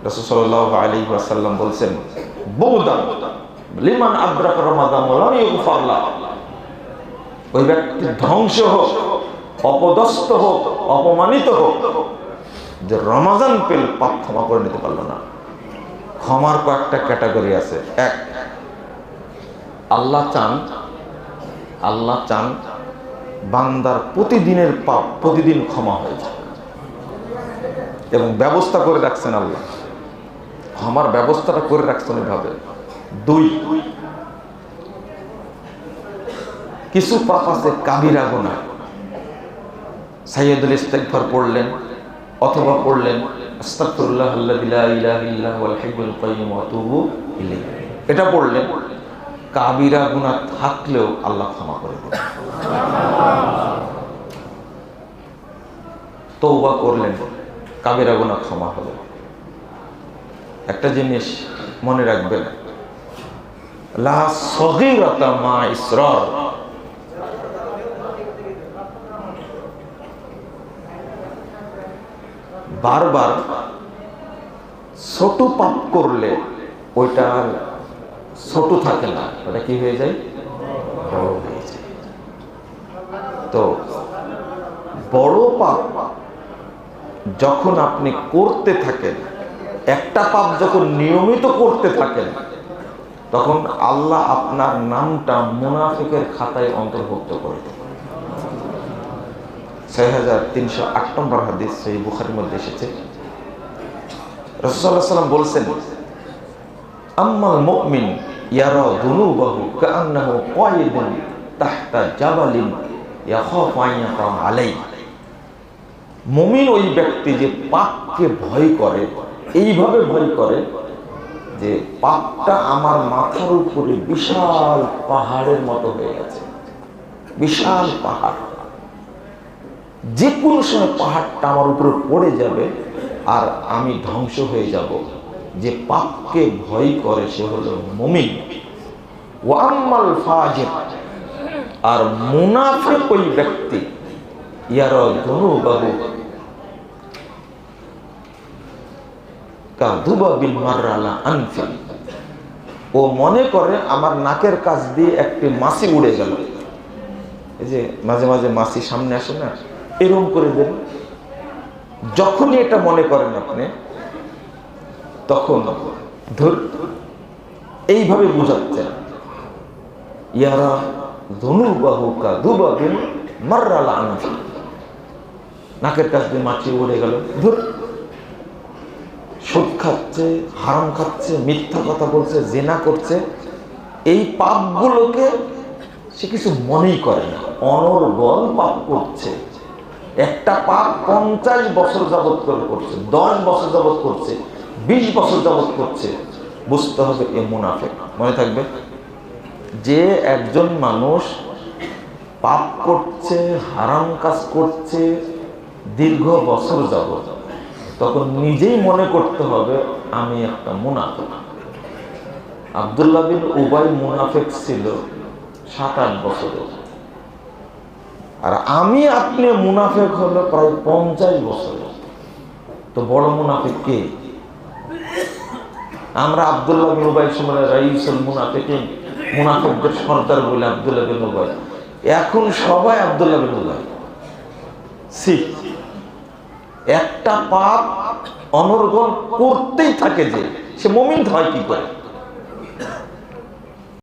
রাসূল সাল্লাল্লাহু আলাইহি ওয়াসাল্লাম বলছেন, বুগদান লিমান আদরাকা রমাদান ওয়া লাম ইগফার লাহু, ওই ব্যক্তি ধ্বংস হোক, অপদস্থ হোক, অপমানিত হোক যে রমাজান পেল পাপ ক্ষমা করে নিতে পারলো না। ক্ষমার কয়েকটা ক্যাটাগরি আছে। এক, আল্লাহ চান বান্দার প্রতিদিনের পাপ প্রতিদিন ক্ষমা হয়ে যায়, এবং ব্যবস্থা করে রাখছেন আল্লাহ, ক্ষমার ব্যবস্থাটা করে রাখছেন এভাবে। দুই, কিছু পাপ আছে কাবিরা গুনাহ, সাইয়্যিদুল ইস্তিগফার পড়লেন অথবা পড়লেন আস্তাগফিরুল্লাহ আল্লাযী লা ইলাহা ইল্লা হুয়াল হাইয়্যুল কাইয়্যুম ওয়া আতুবু ইলাইহি, এটা পড়লেন, কাবিরা গুনাহ থাকলেও আল্লাহ ক্ষমা করে দেন। তওবা করলেন, কাবিরা গুনাহ ক্ষমা হলো। একটা জিনিস মনে রাখবেন, লা সগীরাতা মা ইসরার, বারবার ছোট পাপ করলে ওইটা আর ছোট থাকে না, ওটা কি হয়ে যায়, বড় হয়ে যায়। তো বড় পাপ যখন আপনি করতে থাকেন, একটা পাপ যখন নিয়মিত করতে থাকেন, তখন আল্লাহ আপনার নামটা মুনাফিকের খাতায় অন্তর্ভুক্ত করে দেন। 6308 নম্বর হাদিস সহিহ বুখারীর মধ্যে এসেছে, রাসূল সাল্লাল্লাহু আলাইহি ওয়াসাল্লাম বলেছেন, আম্মাল মুমিন ইয়ারা যুনুবাহু কাআন্নাহু কায়িদুন তাহতা জাবালিন ইয়াখাফু আন ইয়াকা আলাইহি। মুমিন ওই ব্যক্তি যে পাপকে ভয় করে, এইভাবে ভয় করে যে পাপটা আমার মাথার উপরে বিশাল পাহাড়ের মতো হয়ে গেছে, বিশাল পাহাড়, যে কোনো সময় পাহাড়টা আমার উপরে পড়ে যাবে আর আমি ধ্বংস হয়ে যাব। যে পাপকে ভয় করে সে হলো মুমিন। ওয়া আম্মাল ফাজির, আর মুনাফিক ওই ব্যক্তি, ইয়ারা যুনুবাহু কাযুবাবিল মাররা আলা আনফি, ও মনে করে আমার নাকের কাছ দিয়ে একটি মাছি উড়ে গেল। এই যে মাঝে মাঝে মাছি সামনে আসে না, এরকম করে দেন। যখনই এটা মনে করেন আপনি, তখন এইভাবে বুঝাচ্ছেন, ইয়ারা যুনুবাহু কাযুবাবিল মাররা আলা আনফি, নাকের কাছ দিয়ে মাছি উড়ে গেল। ধর, সুদ খাচ্ছে, হারাম খাচ্ছে, মিথ্যা কথা বলছে, জিনা করছে, এই পাপগুলোকে সে কিছু মনেই করে না, অনর্গল পাপ করছে। একটা পাপ 50 বছর যাবত করছে, 10 বছর যাবত করছে, 20 বছর যাবত করছে, বুঝতে হবে এ মুনাফিক। মনে থাকবে, যে একজন মানুষ পাপ করছে, হারাম কাজ করছে দীর্ঘ বছর যাবত, তখন নিজেই মনে করতে হবে আমি একটা মুনাফিক। আব্দুল্লাহ বিন উবাই মুনাফিক ছিল 7-8 বছরের, আর আমি আপনি মুনাফিক হলো প্রায় 50 বছরের। তো বড় মুনাফিক কে? আমরা আব্দুল্লাহ বিন উবাই সময় রাইসুল মুনাফিকিন, মুনাফিকদের সর্দার বলে আব্দুল্লাহ বিন উবাই। এখন সবাই আব্দুল্লাহ বিন উবাই। একটা পাপ অনর্গল করতেই থাকে, যে সে মুমিন হয় কি করে?